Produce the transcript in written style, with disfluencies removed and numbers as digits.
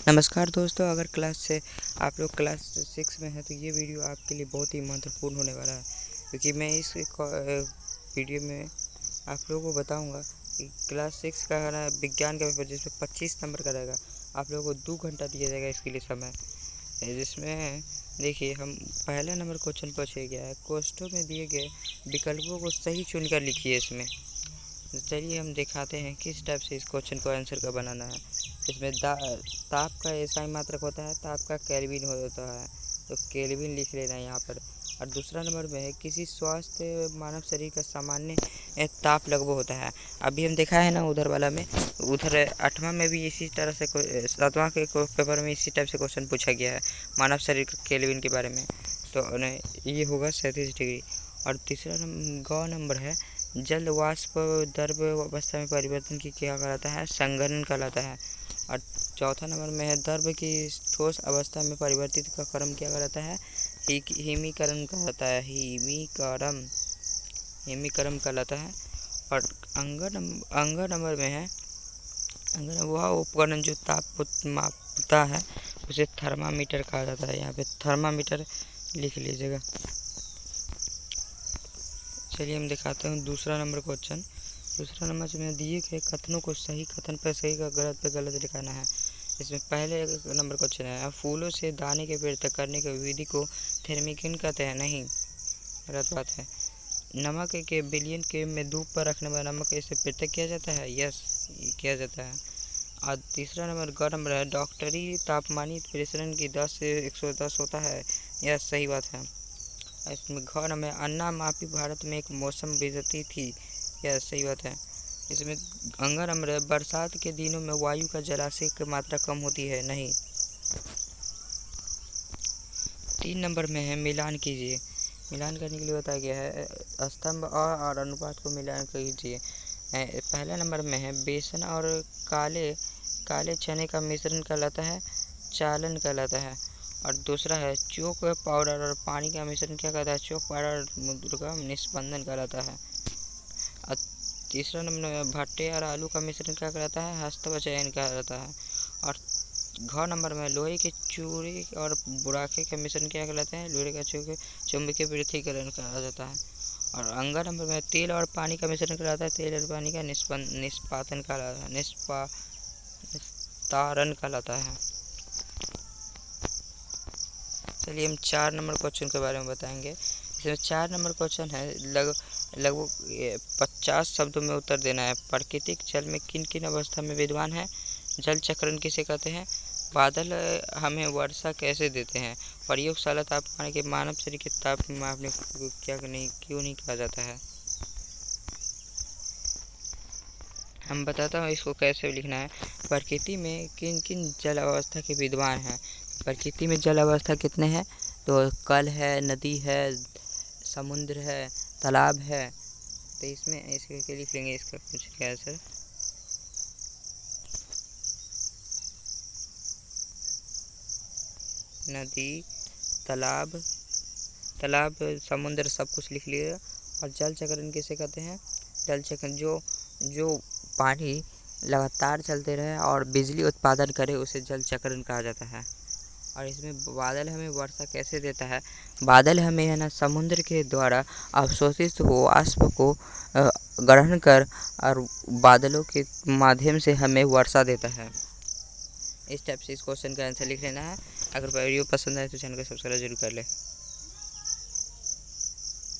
नमस्कार दोस्तों, अगर आप लोग क्लास 6 में हैं तो ये वीडियो आपके लिए बहुत ही महत्वपूर्ण होने वाला है, क्योंकि मैं इस वीडियो में आप लोगों को बताऊंगा कि क्लास 6 का है ना विज्ञान का पेपर, जिसमें 25 नंबर का रहेगा। आप लोगों को 2 घंटा दिया जाएगा इसके लिए समय, जिसमें देखिए हम पहला नंबर क्वेश्चन पूछा गया है। क्वेश्चनों में दिए गए विकल्पों को सही चुनकर लिखिए। इसमें चलिए हम दिखाते हैं किस टाइप से इस क्वेश्चन को आंसर का बनाना है। इसमें ताप का एसआई मात्रक होता है, ताप का केल्विन होता है, तो केल्विन लिख लेना है यहाँ पर। और दूसरा नंबर में है किसी स्वस्थ मानव शरीर का सामान्य ताप लगभग होता है। अभी हम देखा है ना उधर वाला में, उधर 8वां में भी इसी तरह से 7वां के पेपर में इसी टाइप से क्वेश्चन पूछा गया है मानव शरीर के केल्विन के बारे में, तो ये होगा 37 डिग्री। और तीसरा ग नंबर है जल वाष्प द्रव अवस्था में परिवर्तन की क्या कहलाता है, संघनन कहलाता है। और चौथा नंबर में है द्रव की ठोस अवस्था में परिवर्तित का क्रम क्या कहलाता है, हिमीकरण कहलाता है, हिमीकरण कहलाता है। और अंग नंबर में है वह उपकरण जो ताप को मापता है उसे थर्मामीटर कहा जाता है। यहाँ पे थर्मामीटर लिख लीजिएगा। चलिए हम दिखाते हैं दूसरा नंबर क्वेश्चन। दूसरा नंबर में दिए गए कथनों को सही कथन पर सही का गलत पे गलत लिखाना है। इसमें पहले नंबर क्वेश्चन है फूलों से दाने के पृथक करने की विधि को थर्मिकिन कहते हैं, नहीं, गलत बात है। नमक के बिलियन के में धूप पर रखने पर नमक इसे पृथक किया जाता है, यस किया जाता है। और तीसरा नंबर ग नंबर है डॉक्टरी तापमानी प्रेषण की 10 से 110 होता है, यस सही बात है। इसमें घर में अन्ना मापी भारत में एक मौसम विधि थी, यह सही बात है। इसमें अंगा नंबर है बरसात के दिनों में वायु का जलाशय की मात्रा कम होती है, नहीं। 3 नंबर में है मिलान कीजिए। मिलान करने के लिए बताया गया है स्तंभ और अनुपात को मिलान कीजिए। पहला नंबर में है बेसन और काले चने का मिश्रण कहलाता है, चालन कहलाता है। और दूसरा है चोक पाउडर और पानी का मिश्रण क्या कहता है, चोक पाउडर मूत्र का निस्पंदन कहलाता है। और तीसरा नंबर में भट्टे और आलू का मिश्रण क्या कहलाता है, हस्तचयन कहलाता है। और घ नंबर में लोहे के चूरे और बुराखे का मिश्रण क्या कहलाता है, लोहे का चुंबकीय पृथक्करण कहा जाता है। और अंगा नंबर में तेल और पानी का मिश्रण कहलाता है, तेल और पानी का निष्पातन कहलाता है, निस्तारण कहलाता है। चलिए हम 4 नंबर क्वेश्चन के बारे में बताएंगे। इसमें 4 नंबर क्वेश्चन है लगभग 50 शब्दों में उत्तर देना है। प्राकृतिक जल में किन किन अवस्था में विद्यमान है, जल चक्रण किसे कहते हैं, बादल हमें वर्षा कैसे देते हैं, प्रयोगशाला तापमान के मानव शरीर के ताप मापने को क्यों नहीं कहा जाता है। हम बताता हूँ इसको कैसे लिखना है। प्रकृति में किन किन जल अवस्था के विद्यमान हैं। प्रकृति में जल अवस्था कितने हैं, तो कल है, नदी है, समुद्र है, तालाब है। तो इसमें इसके लिख लेंगे इसका कुछ क्या सर, नदी, तालाब, समुद्र सब कुछ लिख लीजिएगा। और जल चक्रण किसे कहते हैं, जल चक्रण जो पानी लगातार चलते रहे और बिजली उत्पादन करे उसे जल चक्रण कहा जाता है। और इसमें बादल हमें वर्षा कैसे देता है, बादल हमें है ना समुद्र के द्वारा अवशोषित हो वाष्प को ग्रहण कर और बादलों के माध्यम से हमें वर्षा देता है। इस टाइप से इस क्वेश्चन का आंसर लिख लेना है। अगर वीडियो पसंद आए तो चैनल को सब्सक्राइब जरूर कर ले।